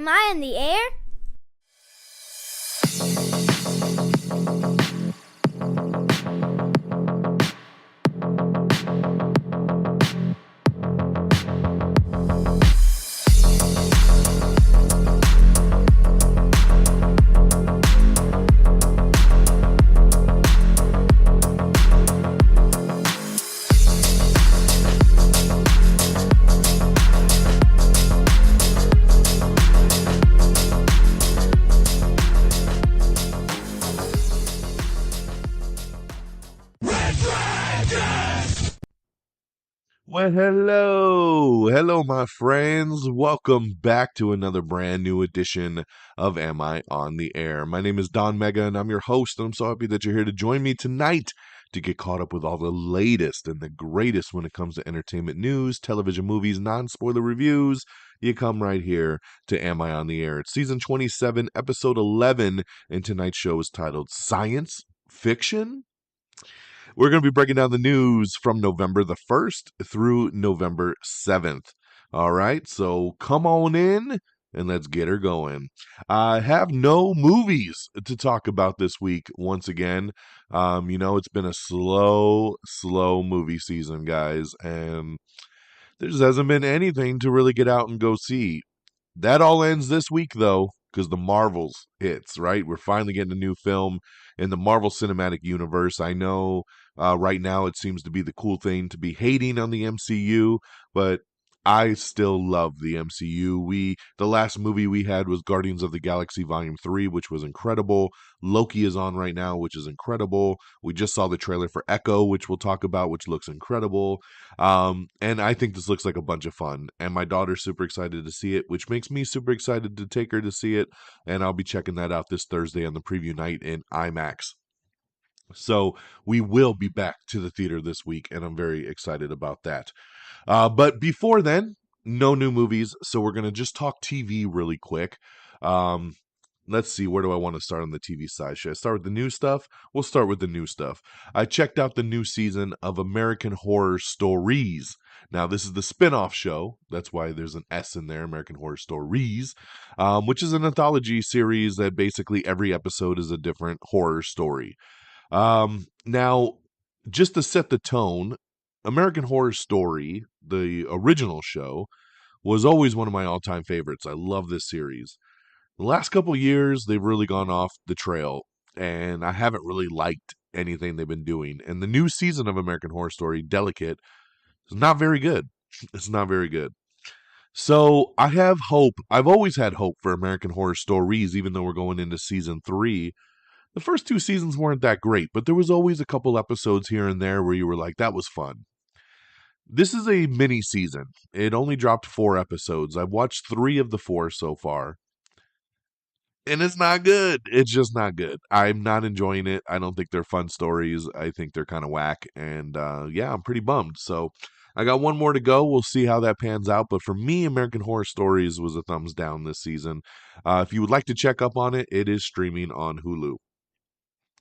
Am I in the air? Well, hello, my friends. Welcome back to another brand new edition of Am I on the Air? My name is Don Mega, and I'm your host, and I'm so happy that you're here to join me tonight to get caught up with all the latest and the greatest when it comes to entertainment news, television, movies, non-spoiler reviews. You come right here to Am I on the Air? It's season 27, episode 11, and tonight's show is titled Science Fiction? We're going to be breaking down the news from November the 1st through November 7th. All right, so come on in and let's get her going. I have no movies to talk about this week once again. It's been a slow movie season, guys, and there just hasn't been anything to really get out and go see. That all ends this week, though, because the Marvels hits, right? We're finally getting a new film in the Marvel Cinematic Universe. I know right now it seems to be the cool thing to be hating on the MCU, but I still love the MCU. The last movie we had was Guardians of the Galaxy Volume 3, which was incredible. Loki is on right now, which is incredible. We just saw the trailer for Echo, which we'll talk about, which looks incredible. And I think this looks like a bunch of fun. And my daughter's super excited to see it, which makes me super excited to take her to see it. And I'll be checking that out this Thursday on the preview night in IMAX. So we will be back to the theater this week, and I'm very excited about that. But before then, no new movies, so we're going to just talk TV really quick. Um, let's see, where do I want to start on the TV side? Should I start with the new stuff? We'll start with the new stuff. I checked out the new season of American Horror Stories. Now, this is the spin-off show. That's why there's an S in there, American Horror Stories, which is an anthology series that basically every episode is a different horror story. Now, just to set the tone, American Horror Story, the original show, was always one of my all-time favorites. I love this series. The last couple years, they've really gone off the trail, and I haven't really liked anything they've been doing. And the new season of American Horror Story, Delicate, is not very good. It's not very good. So I have hope. I've always had hope for American Horror Stories, even though we're going into season 3. The first 2 seasons weren't that great, but there was always a couple episodes here and there where you were like, that was fun. This is a mini season. It only dropped 4 episodes. I've watched 3 of the 4 so far. And it's not good. It's just not good. I'm not enjoying it. I don't think they're fun stories. I think they're kind of whack. And yeah, I'm pretty bummed. So I got one more to go. We'll see how that pans out. But for me, American Horror Stories was a thumbs down this season. If you would like to check up on it, it is streaming on Hulu.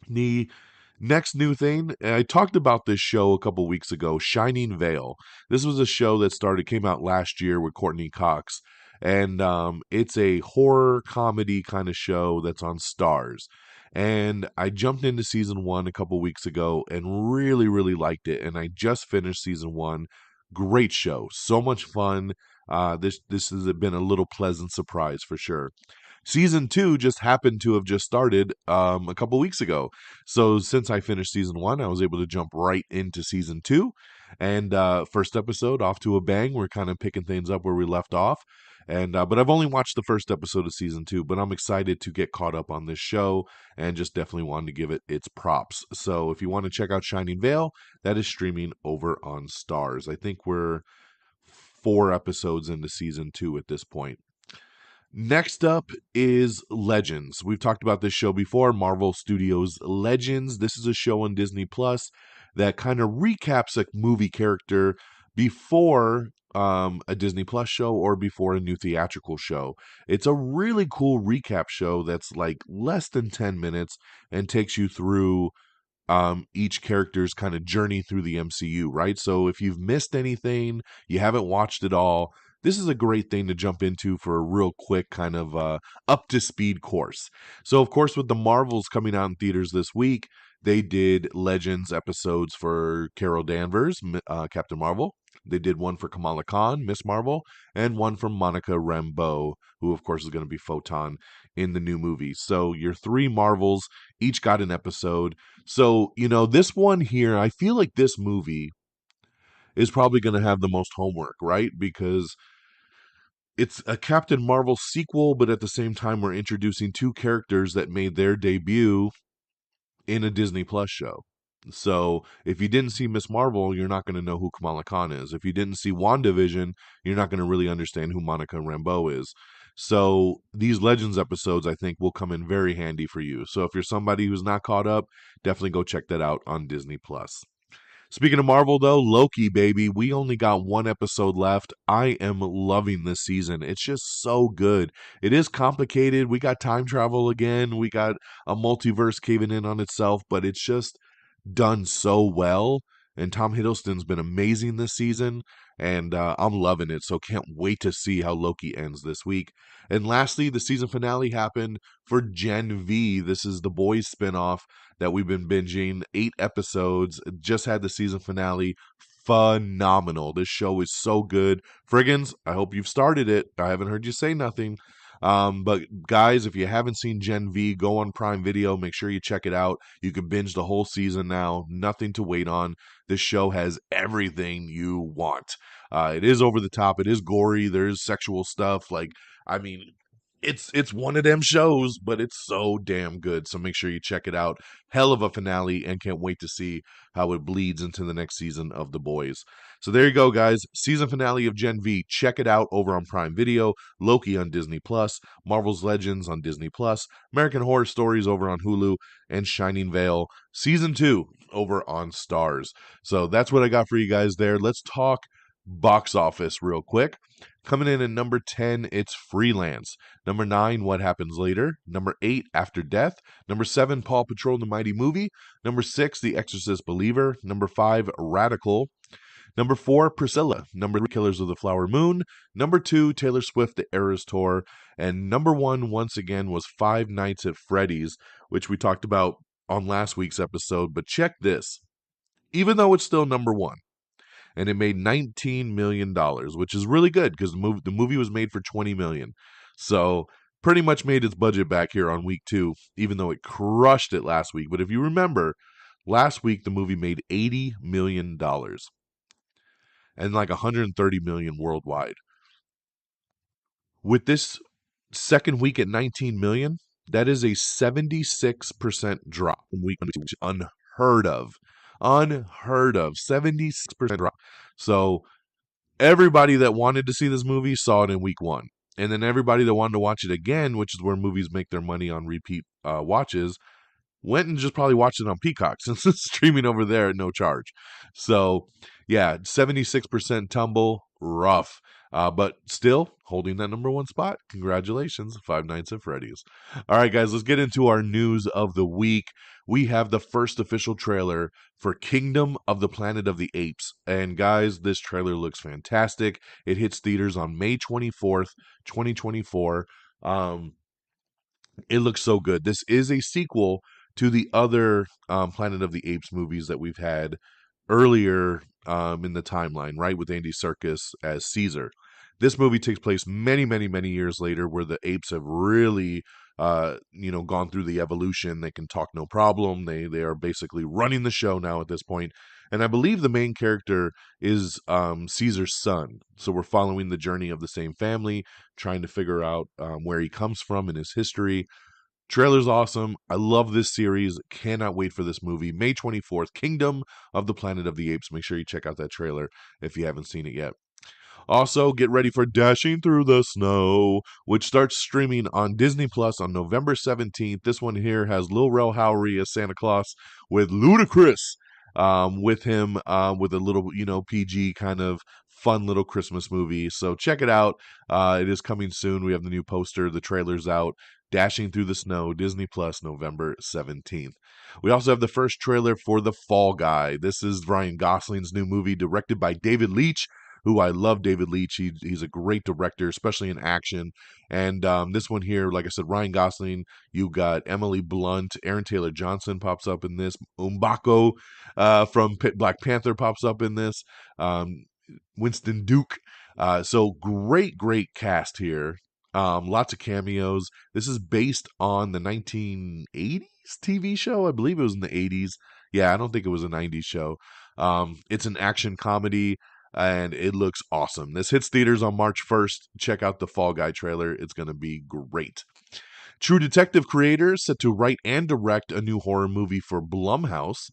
The next new thing, I talked about this show a couple weeks ago, Shining Vale. This was a show that came out last year with Courtney Cox. And it's a horror comedy kind of show that's on Stars. And I jumped into season 1 a couple weeks ago and really, really liked it. And I just finished season 1. Great show. So much fun. This has been a little pleasant surprise for sure. Season 2 just happened to have just started a couple weeks ago. So since I finished season 1, I was able to jump right into season 2. And first episode, off to a bang. We're kind of picking things up where we left off. And but I've only watched the first episode of season 2, but I'm excited to get caught up on this show and just definitely wanted to give it its props. So if you want to check out Shining Vale, that is streaming over on Stars. I think we're 4 episodes into season 2 at this point. Next up is Legends. We've talked about this show before, Marvel Studios Legends. This is a show on Disney Plus that kind of recaps a movie character before a Disney Plus show or before a new theatrical show. It's a really cool recap show that's like less than 10 minutes and takes you through each character's kind of journey through the MCU, right? So if you've missed anything, you haven't watched it all, this is a great thing to jump into for a real quick kind of up to speed course. So, of course, with the Marvels coming out in theaters this week, they did Legends episodes for Carol Danvers, Captain Marvel. They did one for Kamala Khan, Miss Marvel, and one from Monica Rambeau, who, of course, is going to be Photon in the new movie. So, your three Marvels each got an episode. So, this one here, I feel like this movie is probably going to have the most homework, right? Because it's a Captain Marvel sequel, but at the same time, we're introducing two characters that made their debut in a Disney Plus show. So if you didn't see Miss Marvel, you're not going to know who Kamala Khan is. If you didn't see WandaVision, you're not going to really understand who Monica Rambeau is. So these Legends episodes, I think, will come in very handy for you. So if you're somebody who's not caught up, definitely go check that out on Disney Plus. Speaking of Marvel, though, Loki, baby, we only got one episode left. I am loving this season. It's just so good. It is complicated. We got time travel again. We got a multiverse caving in on itself, but it's just done so well. And Tom Hiddleston's been amazing this season, and I'm loving it. So can't wait to see how Loki ends this week. And lastly, the season finale happened for Gen V. This is the Boys spinoff that we've been binging. 8 episodes. Just had the season finale. Phenomenal. This show is so good. Friggins, I hope you've started it. I haven't heard you say nothing. But guys, if you haven't seen Gen V, go on Prime Video. Make sure you check it out. You can binge the whole season now. Nothing to wait on. This show has everything you want. It is over the top. It is gory. There's sexual stuff. Like, I mean, it's one of them shows, but it's so damn good. So make sure you check it out. Hell of a finale, and can't wait to see how it bleeds into the next season of The Boys. So there you go, guys. Season finale of Gen V. Check it out over on Prime Video. Loki on Disney Plus. Marvel's Legends on Disney Plus. American Horror Stories over on Hulu, and Shining Vale Season 2 over on Stars. So that's what I got for you guys there. Let's talk box office real quick. Coming in at number 10, it's Freelance. Number 9, What Happens Later. Number 8, After Death. Number 7, Paw Patrol the Mighty Movie. Number 6, The Exorcist Believer. Number 5, Radical. Number 4, Priscilla. Number 3, Killers of the Flower Moon. Number 2, Taylor Swift, The Eras Tour. And number 1, once again, was Five Nights at Freddy's, which we talked about on last week's episode. But check this. Even though it's still number 1, and it made $19 million, which is really good because the movie was made for $20 million. So pretty much made its budget back here on week 2, even though it crushed it last week. But if you remember, last week the movie made $80 million and like $130 million worldwide. With this second week at $19 million, that is a 76% drop from week 1, which is unheard of. Unheard of. 76% drop. So everybody that wanted to see this movie saw it in week 1. And then everybody that wanted to watch it again, which is where movies make their money on repeat watches, went and just probably watched it on Peacock since it's streaming over there at no charge. So, yeah, 76% tumble, rough. But still holding that number 1 spot. Congratulations, Five Nights at Freddy's. All right, guys, let's get into our news of the week. We have the first official trailer for Kingdom of the Planet of the Apes. And guys, this trailer looks fantastic. It hits theaters on May 24th, 2024. It looks so good. This is a sequel to the other Planet of the Apes movies that we've had earlier in the timeline, right, with Andy Serkis as Caesar. This movie takes place many, many, many years later, where the apes have really, gone through the evolution. They can talk no problem. They are basically running the show now at this point. And I believe the main character is Caesar's son. So we're following the journey of the same family, trying to figure out where he comes from in his history. Trailer's awesome. I love this series. Cannot wait for this movie. May 24th, Kingdom of the Planet of the Apes. Make sure you check out that trailer if you haven't seen it yet. Also, get ready for Dashing Through the Snow, which starts streaming on Disney Plus on November 17th. This one here has Lil Rel Howery as Santa Claus with Ludacris with him with a little, PG kind of fun little Christmas movie. So check it out. It is coming soon. We have the new poster. The trailer's out. Dashing Through the Snow, Disney Plus, November 17th. We also have the first trailer for The Fall Guy. This is Ryan Gosling's new movie, directed by David Leitch, who I love. David Leitch, he's a great director, especially in action. And this one here, like I said, Ryan Gosling. You got Emily Blunt, Aaron Taylor Johnson pops up in this. Umbako from Black Panther pops up in this. Um, Winston Duke. So great cast here. Lots of cameos. This is based on the 1980s TV show. I believe it was in the 80s. Yeah, I don't think it was a 90s show. It's an action comedy and it looks awesome. This hits theaters on March 1st. Check out the Fall Guy trailer. It's going to be great. True Detective creators set to write and direct a new horror movie for Blumhouse.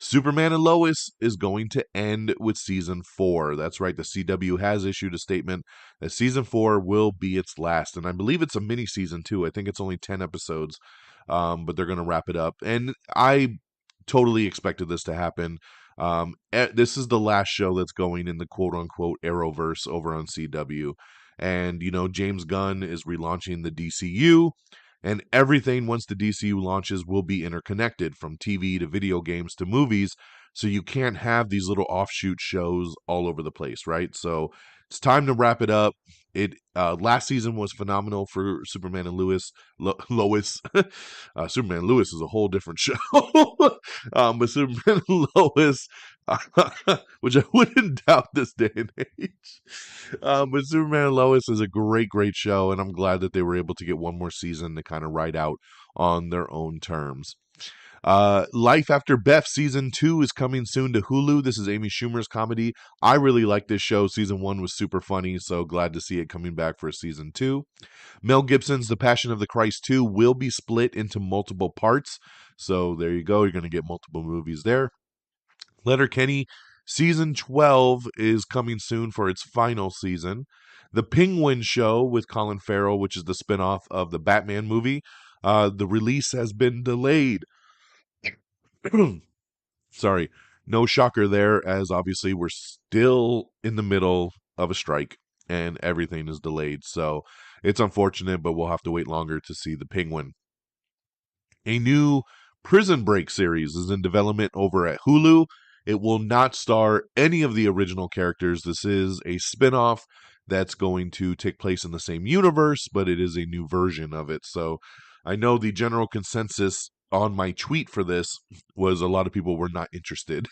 Superman and Lois is going to end with season 4. That's right. The CW has issued a statement that season 4 will be its last. And I believe it's a mini season too. I think it's only 10 episodes, but they're going to wrap it up. And I totally expected this to happen. This is the last show that's going in the quote unquote Arrowverse over on CW. And, James Gunn is relaunching the DCU. And everything, once the DCU launches, will be interconnected from TV to video games to movies. So you can't have these little offshoot shows all over the place, right? So it's time to wrap it up. It last season was phenomenal for Superman and Lois. Superman and Lois is a whole different show, but Superman and Lois, which I wouldn't doubt this day and age. But Superman and Lois is a great show, and I'm glad that they were able to get one more season to kind of ride out on their own terms. Life After Beth season 2 is coming soon to Hulu. This is Amy Schumer's comedy. I really like this show. Season 1 was super funny, so glad to see it coming back for season 2. Mel Gibson's The Passion of the Christ 2 will be split into multiple parts. So there you go. You're going to get multiple movies there. Letterkenny season 12 is coming soon for its final season. The Penguin Show with Colin Farrell, which is the spinoff of the Batman movie, the release has been delayed. Sorry, no shocker there, as obviously we're still in the middle of a strike and everything is delayed. So it's unfortunate, but we'll have to wait longer to see the Penguin. A new Prison Break series is in development over at Hulu. It will not star any of the original characters. This is a spin-off that's going to take place in the same universe, but it is a new version of it. So I know the general consensus on my tweet for this was a lot of people were not interested.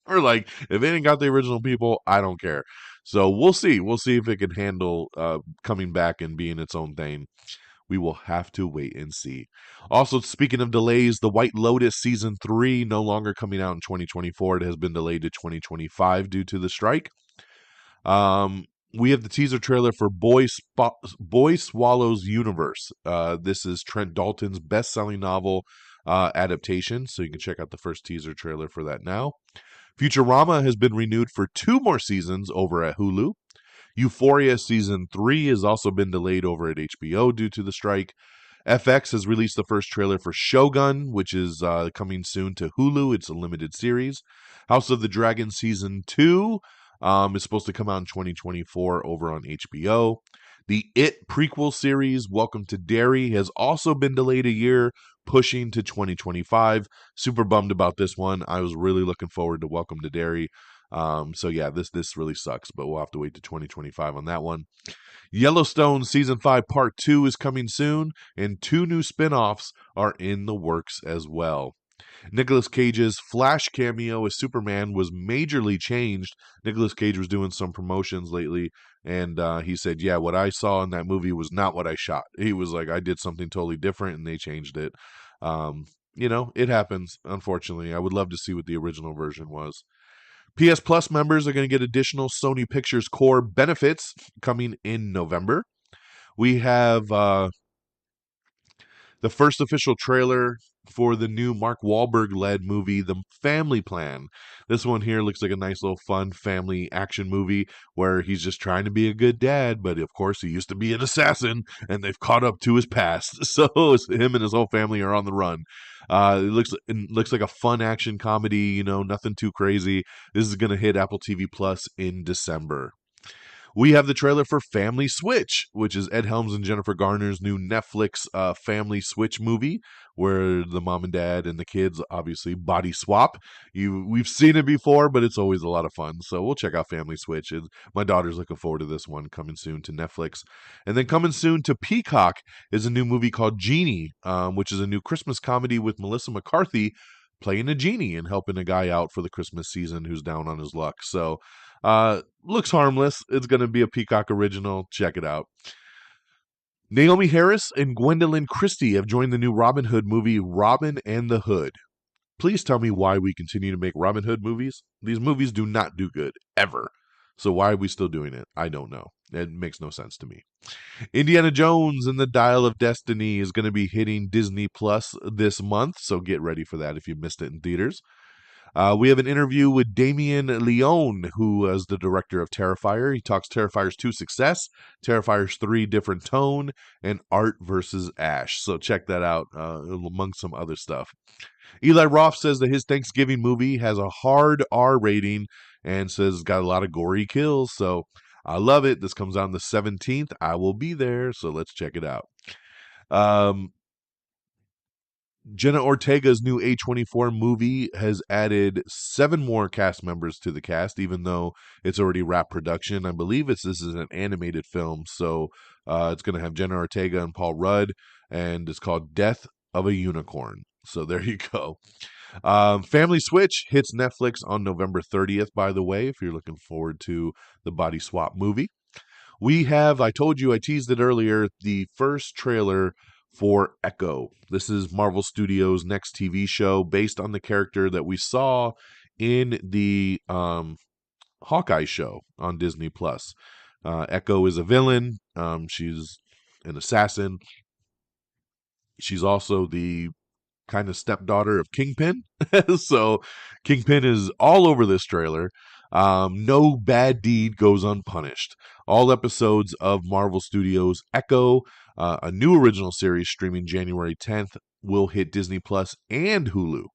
Or like, if it ain't got the original people, I don't care. So we'll see. We'll see if it can handle coming back and being its own thing. We will have to wait and see. Also, speaking of delays, The White Lotus Season 3 no longer coming out in 2024. It has been delayed to 2025 due to the strike. We have the teaser trailer for Boy Swallows Universe. This is Trent Dalton's best-selling novel adaptation, so you can check out the first teaser trailer for that now. Futurama has been renewed for 2 more seasons over at Hulu. Euphoria Season 3 has also been delayed over at HBO due to the strike. FX has released the first trailer for Shogun, which is coming soon to Hulu. It's a limited series. House of the Dragon Season 2 is supposed to come out in 2024 over on HBO. The It prequel series, Welcome to Derry, has also been delayed a year, pushing to 2025. Super bummed about this one. I was really looking forward to Welcome to Derry. So yeah, this really sucks, but we'll have to wait to 2025 on that one. Yellowstone Season 5 Part 2 is coming soon, and 2 new spin-offs are in the works as well. Nicolas Cage's Flash cameo as Superman was majorly changed. Nicolas Cage was doing some promotions lately, and he said, yeah, what I saw in that movie was not what I shot. He was like, I did something totally different, and they changed it. It happens, unfortunately. I would love to see what the original version was. PS Plus members are going to get additional Sony Pictures Core benefits coming in November. We have the first official trailer for the new Mark Wahlberg-led movie, The Family Plan. This one here looks like a nice little fun family action movie where he's just trying to be a good dad, but of course he used to be an assassin, and they've caught up to his past. So him and his whole family are on the run. It looks like a fun action comedy, nothing too crazy. This is going to hit Apple TV Plus in December. We have the trailer for Family Switch, which is Ed Helms and Jennifer Garner's new Netflix Family Switch movie, where the mom and dad and the kids obviously body swap. We've seen it before, but it's always a lot of fun. So we'll check out Family Switch. My daughter's looking forward to this one, coming soon to Netflix. And then coming soon to Peacock is a new movie called Genie, which is a new Christmas comedy with Melissa McCarthy playing a genie and helping a guy out for the Christmas season who's down on his luck. So looks harmless. It's going to be a Peacock original. Check it out. Naomi Harris and Gwendolyn Christie have joined the new Robin Hood movie, Robin and the Hood. Please tell me why we continue to make Robin Hood movies. These movies do not do good, ever. So why are we still doing it? I don't know. It makes no sense to me. Indiana Jones and the Dial of Destiny is going to be hitting Disney Plus this month, so get ready for that if you missed it in theaters. We have an interview with Damien Leone, who is the director of Terrifier. He talks Terrifiers 2 success, Terrifiers 3 different tone, and Art versus Ash. So check that out among some other stuff. Eli Roth says that his Thanksgiving movie has a hard R rating and says it's got a lot of gory kills. So I love it. This comes out on the 17th. I will be there, so let's check it out. Jenna Ortega's new A24 movie has added 7 more cast members to the cast, even though it's already wrapped production. I believe this is an animated film, so it's going to have Jenna Ortega and Paul Rudd, and it's called Death of a Unicorn. So there you go. Family Switch hits Netflix on November 30th, by the way, if you're looking forward to the body swap movie. We have, I told you, I teased it earlier, the first trailer for Echo. This is Marvel Studios' next TV show based on the character that we saw in the Hawkeye show on Disney Plus. Echo is a villain. She's an assassin. She's also the kind of stepdaughter of Kingpin. So Kingpin is all over this trailer. No bad deed goes unpunished. All episodes of Marvel Studios' Echo, a new original series streaming January 10th, will hit Disney Plus and Hulu.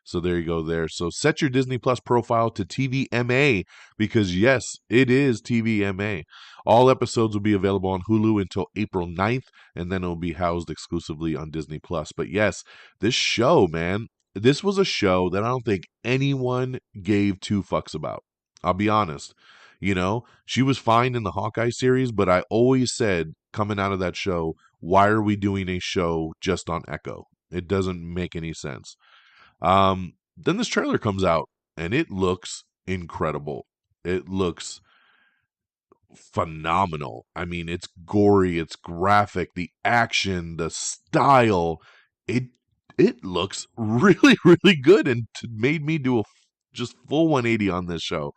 So there you go there. So set your Disney Plus profile to TVMA because, yes, it is TVMA. All episodes will be available on Hulu until April 9th, and then it will be housed exclusively on Disney Plus. But yes, this show, man, this was a show that I don't think anyone gave 2 fucks about. I'll be honest. You know, she was fine in the Hawkeye series, but I always said coming out of that show, why are we doing a show just on Echo? It doesn't make any sense. Then this trailer comes out and it looks incredible. It looks phenomenal. I mean, it's gory, it's graphic, the action, the style. It looks really, really good and made me do a just full 180 on this show.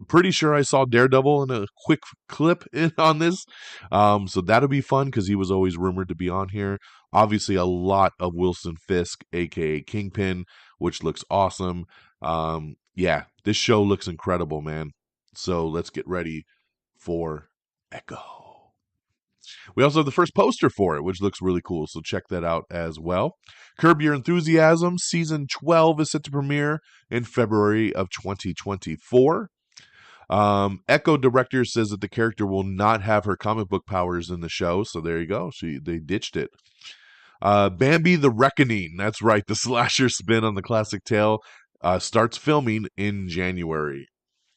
Pretty sure I saw Daredevil in a quick clip on this. So that'll be fun because he was always rumored to be on here. Obviously, a lot of Wilson Fisk, aka Kingpin, which looks awesome. Yeah, this show looks incredible, man. So let's get ready for Echo. We also have the first poster for it, which looks really cool. So check that out as well. Curb Your Enthusiasm season 12 is set to premiere in February of 2024. Echo director says that the character will not have her comic book powers in the show. So there you go. They ditched it. Bambi the Reckoning. That's right. The slasher spin on the classic tale starts filming in January.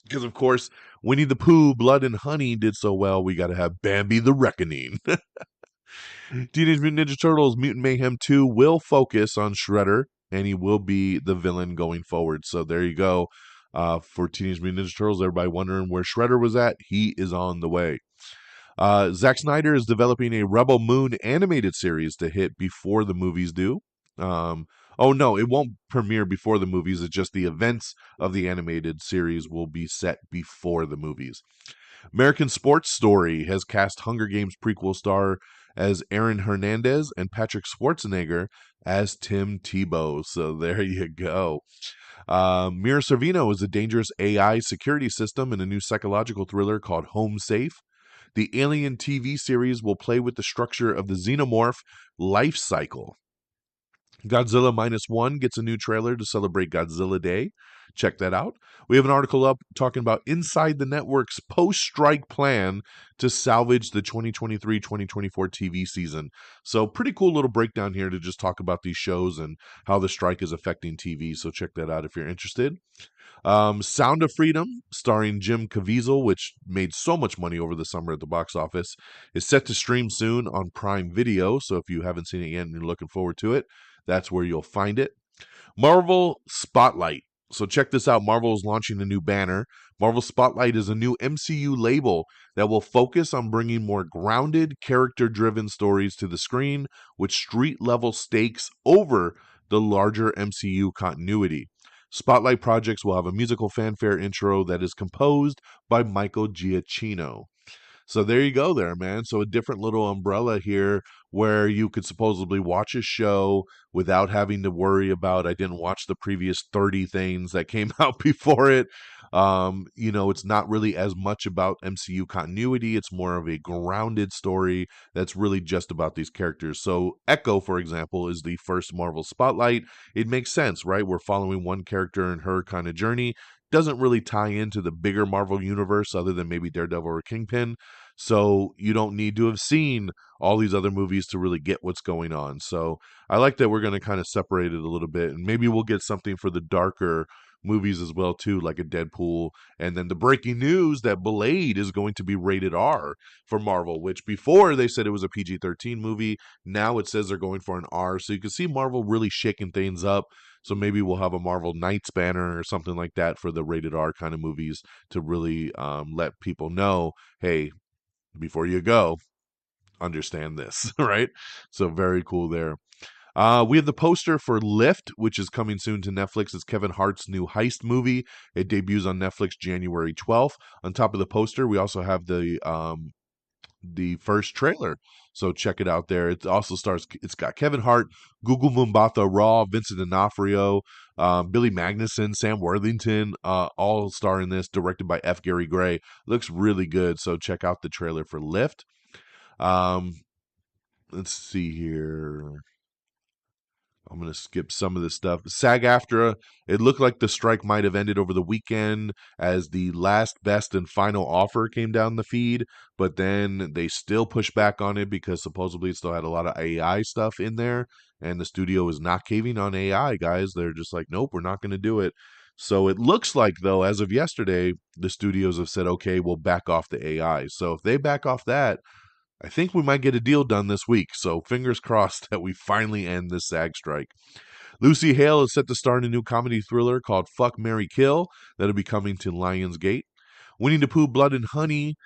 Because, of course, Winnie the Pooh, Blood and Honey did so well, we got to have Bambi the Reckoning. Teenage Mutant Ninja Turtles Mutant Mayhem 2 will focus on Shredder, and he will be the villain going forward. So there you go. For Teenage Mutant Ninja Turtles, everybody wondering where Shredder was at, he is on the way. Zack Snyder is developing a Rebel Moon animated series to hit before the movies do. Oh, no, it won't premiere before the movies. It's just the events of the animated series will be set before the movies. American Sports Story has cast Hunger Games prequel star as Aaron Hernandez and Patrick Schwarzenegger as Tim Tebow. So there you go. Mira Sorvino is a dangerous AI security system in a new psychological thriller called Home Safe. The Alien TV series will play with the structure of the xenomorph life cycle. Godzilla Minus One gets a new trailer to celebrate Godzilla Day. Check that out. We have an article up talking about Inside the Network's post strike plan to salvage the 2023-2024 TV season. So, pretty cool little breakdown here to just talk about these shows and how the strike is affecting TV. So, check that out if you're interested. Sound of Freedom, starring Jim Caviezel, which made so much money over the summer at the box office, is set to stream soon on Prime Video. So if you haven't seen it yet and you're looking forward to it, that's where you'll find it. Marvel Spotlight. So check this out. Marvel is launching a new banner. Marvel Spotlight is a new MCU label that will focus on bringing more grounded, character-driven stories to the screen with street-level stakes over the larger MCU continuity. Spotlight projects will have a musical fanfare intro that is composed by Michael Giacchino. So there you go, there, man. So a different little umbrella here where you could supposedly watch a show without having to worry about, I didn't watch the previous 30 things that came out before it. It's not really as much about MCU continuity. It's more of a grounded story that's really just about these characters. So Echo, for example, is the first Marvel Spotlight. It makes sense, right? We're following one character in her kind of journey. Doesn't really tie into the bigger Marvel universe other than maybe Daredevil or Kingpin. So you don't need to have seen all these other movies to really get what's going on. So I like that we're going to kind of separate it a little bit, and maybe we'll get something for the darker movies as well too, like a Deadpool. And then the breaking news that Blade is going to be rated R for Marvel, which before they said it was a PG-13 movie. Now it says they're going for an R. So you can see Marvel really shaking things up. So maybe we'll have a Marvel Knights banner or something like that for the rated R kind of movies to really let people know, hey, before you go, understand this, right? So very cool there. We have the poster for Lift, which is coming soon to Netflix. It's Kevin Hart's new heist movie. It debuts on Netflix January 12th. On top of the poster, we also have the first trailer. So check it out there. It also stars, it's got Kevin Hart, Google Mumbatha Raw, Vincent D'Onofrio, Billy Magnuson, Sam Worthington, all star in this, directed by F. Gary Gray. Looks really good. So check out the trailer for Lift. Um, let's see here. I'm going to skip some of this stuff. SAG-AFTRA, it looked like the strike might have ended over the weekend as the last, best, and final offer came down the feed, but then they still pushed back on it because supposedly it still had a lot of AI stuff in there, and the studio is not caving on AI, guys. They're just like, nope, we're not going to do it. So it looks like, though, as of yesterday, the studios have said, okay, we'll back off the AI. So if they back off that, I think we might get a deal done this week, so fingers crossed that we finally end this SAG strike. Lucy Hale is set to star in a new comedy thriller called Fuck, Marry, Kill that'll be coming to Lionsgate. Winnie the Pooh Blood and Honey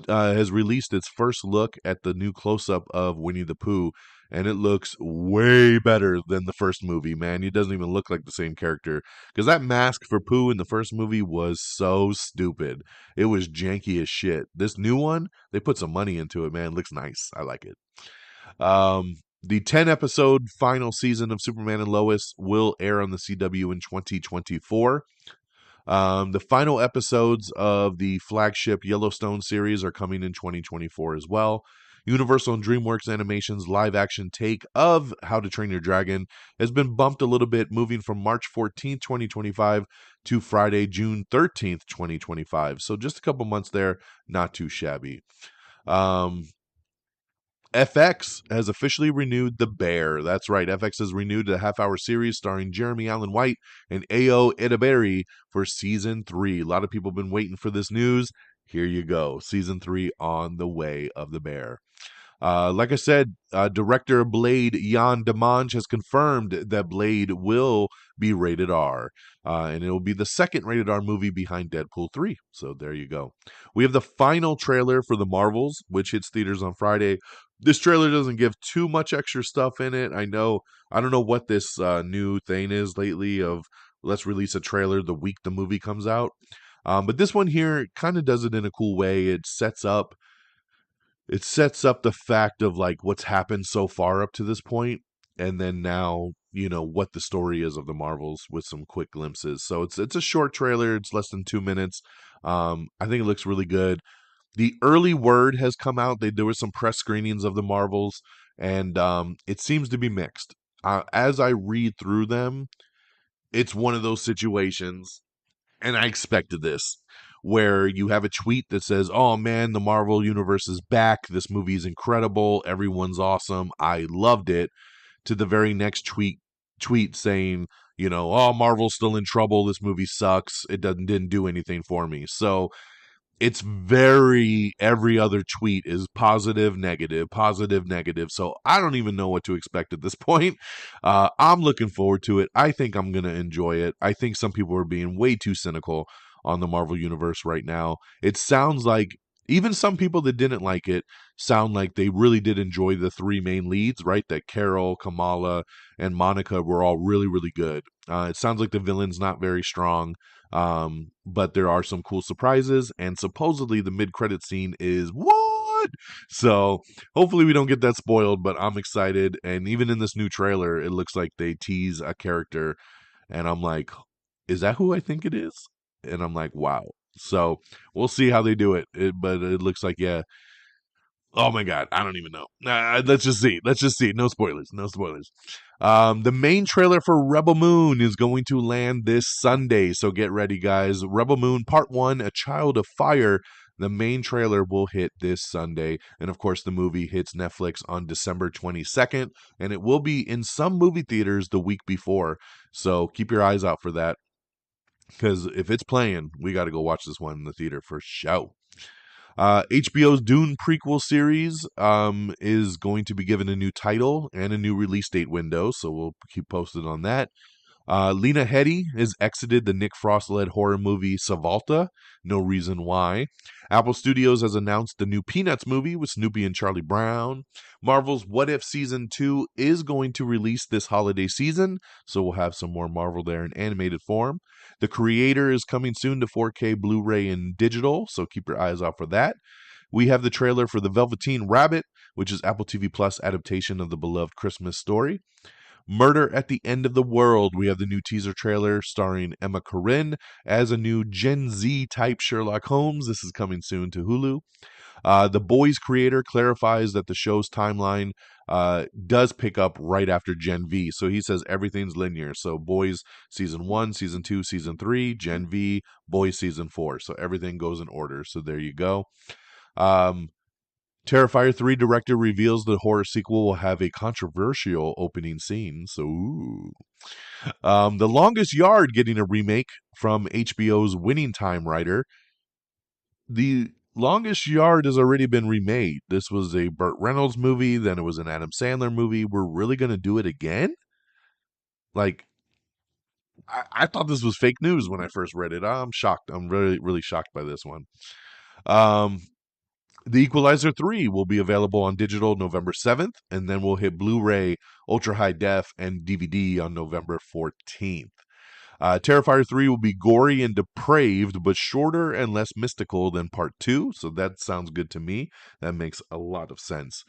has released its first look at the new close-up of Winnie the Pooh, and it looks way better than the first movie, man. He doesn't even look like the same character. Because that mask for Pooh in the first movie was so stupid. It was janky as shit. This new one, they put some money into it, man. It looks nice. I like it. The 10-episode final season of Superman and Lois will air on the CW in 2024. The final episodes of the flagship Yellowstone series are coming in 2024 as well. Universal and DreamWorks Animation's live-action take of How to Train Your Dragon has been bumped a little bit, moving from March 14th, 2025 to Friday, June 13th, 2025. So just a couple months there, not too shabby. FX has officially renewed The Bear. That's right, FX has renewed a half-hour series starring Jeremy Allen White and Ayo Edebiri for Season 3. A lot of people have been waiting for this news. Here you go. Season 3 on the way of The Bear. Like I said, director of Blade, Jan Demange, has confirmed that Blade will be rated R. And it will be the second rated R movie behind Deadpool 3. So there you go. We have the final trailer for The Marvels, which hits theaters on Friday. This trailer doesn't give too much extra stuff in it. I don't know what this new thing is lately of let's release a trailer the week the movie comes out. But this one here kind of does it in a cool way. It sets up the fact of like what's happened so far up to this point, and then now what the story is of the Marvels with some quick glimpses. So it's a short trailer. It's less than 2 minutes. I think it looks really good. The early word has come out. There were some press screenings of the Marvels, and it seems to be mixed. as I read through them, it's one of those situations, and I expected this, where you have a tweet that says, "Oh man, the Marvel universe is back. This movie is incredible. Everyone's awesome. I loved it." To the very next tweet saying, "Oh, Marvel's still in trouble. This movie sucks. It didn't do anything for me." So it's very, every other tweet is positive, negative, positive, negative. So I don't even know what to expect at this point. I'm looking forward to it. I think I'm going to enjoy it. I think some people are being way too cynical on the Marvel Universe right now. It sounds like even some people that didn't like it sound like they really did enjoy the three main leads, right? That Carol, Kamala, and Monica were all really, really good. It sounds like the villain's not very strong. But there are some cool surprises, and supposedly the mid-credit scene is what? So hopefully we don't get that spoiled, but I'm excited. And even in this new trailer, it looks like they tease a character, and I'm like, is that who I think it is? And I'm like, wow. So we'll see how they do but it looks like, yeah, oh my god, I don't even know. Let's just see. Let's just see. No spoilers. No spoilers. The main trailer for Rebel Moon is going to land this Sunday, so get ready, guys. Rebel Moon Part 1, A Child of Fire. The main trailer will hit this Sunday. And of course, the movie hits Netflix on December 22nd, and it will be in some movie theaters the week before. So keep your eyes out for that, because if it's playing, we got to go watch this one in the theater for show. HBO's Dune prequel series is going to be given a new title and a new release date window, so we'll keep posted on that. Lena Headey has exited the Nick Frost-led horror movie Savalta. No reason why. Apple Studios has announced the new Peanuts movie with Snoopy and Charlie Brown. Marvel's What If Season 2 is going to release this holiday season, so we'll have some more Marvel there in animated form. The Creator is coming soon to 4K Blu-ray and digital, so keep your eyes out for that. We have the trailer for The Velveteen Rabbit, which is Apple TV Plus adaptation of the beloved Christmas story. Murder at the End of the World. We have the new teaser trailer starring Emma Corrin as a new Gen Z type Sherlock Holmes. This is coming soon to Hulu. The Boys creator clarifies that the show's timeline does pick up right after Gen V. So he says everything's linear. So Boys season 1, season 2, season 3, Gen V, Boys season 4. So everything goes in order. So there you go. Terrifier 3 director reveals the horror sequel will have a controversial opening scene. So, ooh. The Longest Yard getting a remake from HBO's Winning Time writer. The Longest Yard has already been remade. This was a Burt Reynolds movie, then it was an Adam Sandler movie. We're really going to do it again? Like, I thought this was fake news when I first read it. I'm shocked. I'm really, really shocked by this one. Um, The Equalizer 3 will be available on digital November 7th, and then we'll hit Blu-ray, Ultra High Def, and DVD on November 14th. Terrifier 3 will be gory and depraved, but shorter and less mystical than Part 2, so that sounds good to me. That makes a lot of sense.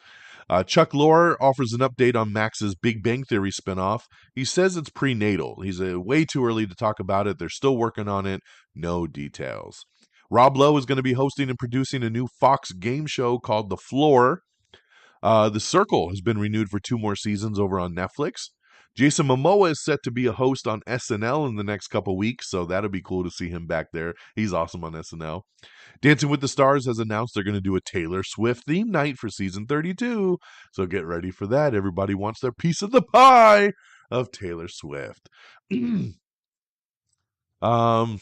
Chuck Lorre offers an update on Max's Big Bang Theory spinoff. He says it's prenatal. He's way too early to talk about it. They're still working on it. No details. Rob Lowe is going to be hosting and producing a new Fox game show called The Floor. The Circle has been renewed for 2 more seasons over on Netflix. Jason Momoa is set to be a host on SNL in the next couple weeks, so that'll be cool to see him back there. He's awesome on SNL. Dancing with the Stars has announced they're going to do a Taylor Swift theme night for season 32, so get ready for that. Everybody wants their piece of the pie of Taylor Swift. um,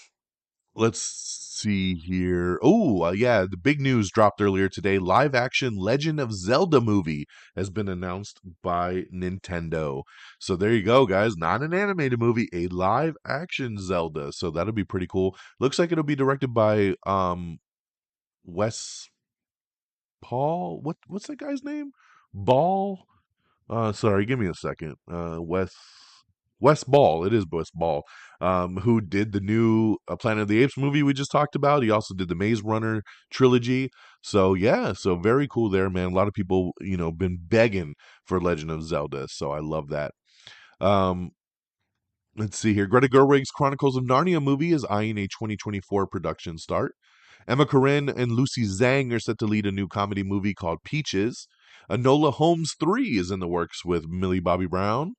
Let's see here. Oh, yeah, the big news dropped earlier today. Live action Legend of Zelda movie has been announced by Nintendo. So there you go, guys. Not an animated movie, a live action Zelda. So that'll be pretty cool. Looks like it'll be directed by Wes Paul. What's that guy's name? Ball? Sorry, give me a second. Wes Ball. It is Wes Ball. Who did the new Planet of the Apes movie we just talked about. He also did the Maze Runner trilogy. So yeah, so very cool there, man. A lot of people, been begging for Legend of Zelda. So I love that. Um, let's see here. Greta Gerwig's Chronicles of Narnia movie is eyeing a 2024 production start. Emma Corrin and Lucy Zhang are set to lead a new comedy movie called Peaches. Enola Holmes 3 is in the works with Millie Bobby Brown.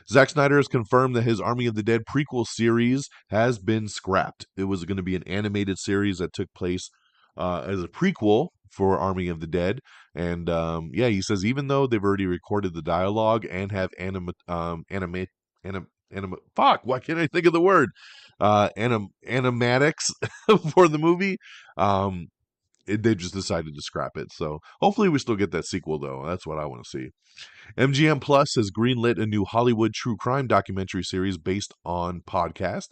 Zack Snyder has confirmed that his Army of the Dead prequel series has been scrapped. It was going to be an animated series that took place as a prequel for Army of the Dead. And yeah, he says even though they've already recorded the dialogue and have fuck, why can't I think of the word? Animatics for the movie. They just decided to scrap it. So hopefully we still get that sequel, though. That's what I want to see. MGM Plus has greenlit a new Hollywood true crime documentary series based on podcast.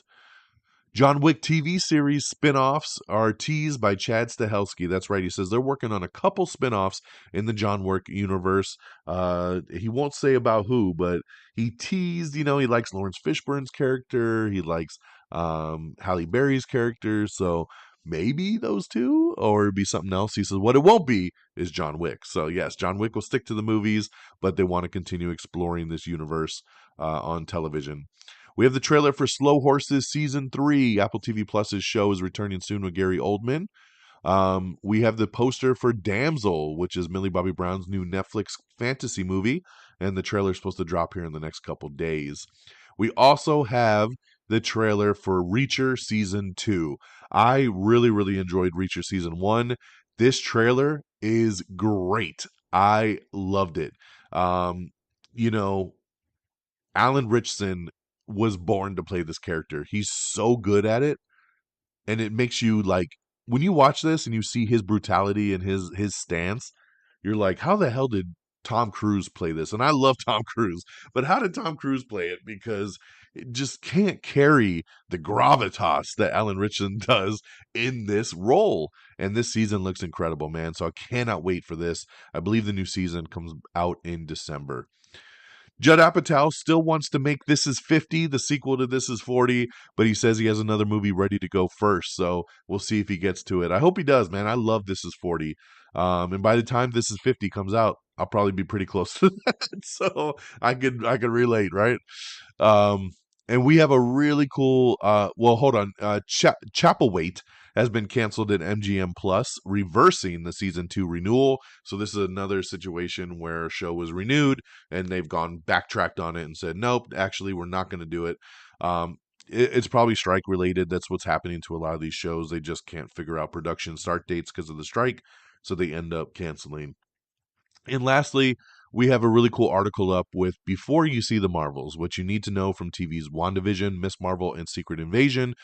John Wick TV series spin-offs are teased by Chad Stahelski. That's right. He says they're working on a couple spin-offs in the John Wick universe. He won't say about who, but he teased, he likes Lawrence Fishburne's character. He likes Halle Berry's character. So maybe those two, or it'd be something else. He says what it won't be is John Wick. So yes, John Wick will stick to the movies, but they want to continue exploring this universe on television. We have the trailer for Slow Horses Season 3. Apple TV Plus's show is returning soon with Gary Oldman. We have the poster for Damsel, which is Millie Bobby Brown's new Netflix fantasy movie, and the trailer is supposed to drop here in the next couple days. We also have the trailer for Reacher Season 2. I really, really enjoyed Reacher Season 1. This trailer is great. I loved it. Um, you know, Alan Richson was born to play this character. He's so good at it, and it makes you like when you watch this and you see his brutality and his stance, you're like, how the hell did Tom Cruise play this? And I love Tom Cruise, but how did Tom Cruise play it? Because it just can't carry the gravitas that Alan Richardson does in this role. And this season looks incredible, man. So I cannot wait for this. I believe the new season comes out in December. Judd Apatow still wants to make This Is 50, the sequel to This Is 40, but he says he has another movie ready to go first, so we'll see if he gets to it. I hope he does, man. I love This Is 40. And by the time This Is 50 comes out, I'll probably be pretty close to that, so I could relate, right? Um, and we have a really cool. Well, hold on. Chapelwaite has been canceled at MGM Plus, reversing the season 2 renewal. So this is another situation where a show was renewed and they've gone backtracked on it and said, nope, actually, we're not going to do it. It's probably strike related. That's what's happening to a lot of these shows. They just can't figure out production start dates because of the strike, so they end up canceling. And lastly, we have a really cool article up with Before You See the Marvels, what you need to know from TV's WandaVision, Miss Marvel, and Secret Invasion,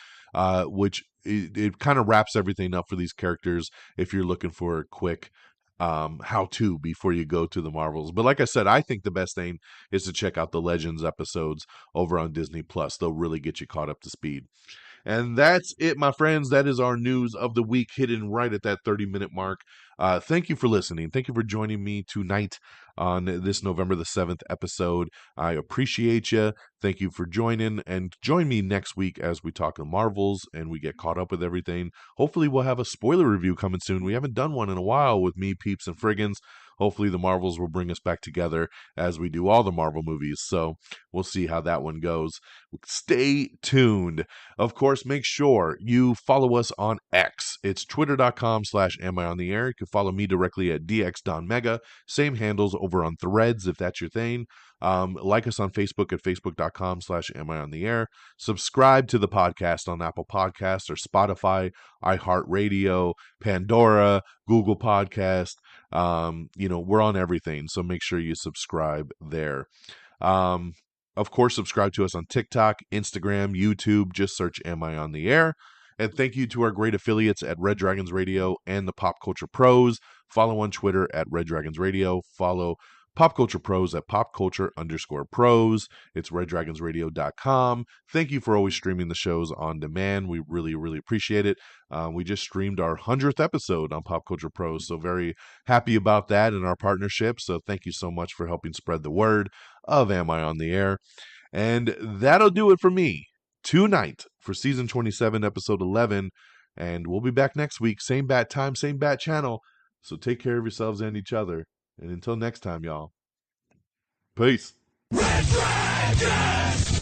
which it kind of wraps everything up for these characters if you're looking for a quick how-to before you go to the Marvels. But like I said, I think the best thing is to check out the Legends episodes over on Disney+. They'll really get you caught up to speed. And that's it, my friends. That is our news of the week, hidden right at that 30-minute mark. Thank you for listening. Thank you for joining me tonight on this November the 7th episode. I appreciate you. Thank you for joining. And join me next week as we talk the Marvels and we get caught up with everything. Hopefully, we'll have a spoiler review coming soon. We haven't done one in a while with me, Peeps, and Friggins. Hopefully, the Marvels will bring us back together as we do all the Marvel movies. So we'll see how that one goes. Stay tuned. Of course, make sure you follow us on X. It's twitter.com/amiontheair. You can follow me directly at dxdonmega. Same handles over on Threads if that's your thing. Like us on Facebook at facebook.com/amiontheair. Subscribe to the podcast on Apple Podcasts or Spotify, iHeartRadio, Pandora, Google Podcast. We're on everything, so make sure you subscribe there. Of course, subscribe to us on TikTok, Instagram, YouTube. Just search Am I on the Air? And thank you to our great affiliates at Red Dragons Radio and the Pop Culture Pros. Follow on Twitter at Red Dragons Radio. Follow Pop Culture Pros at popculture_pros. It's reddragonsradio.com. Thank you for always streaming the shows on demand. We really, really appreciate it. We just streamed our 100th episode on Pop Culture Pros, so very happy about that and our partnership. So thank you so much for helping spread the word of Am I on the Air? And that'll do it for me tonight for season 27, episode 11. And we'll be back next week. Same bat time, same bat channel. So take care of yourselves and each other. And until next time, y'all. Peace. Red Dragons!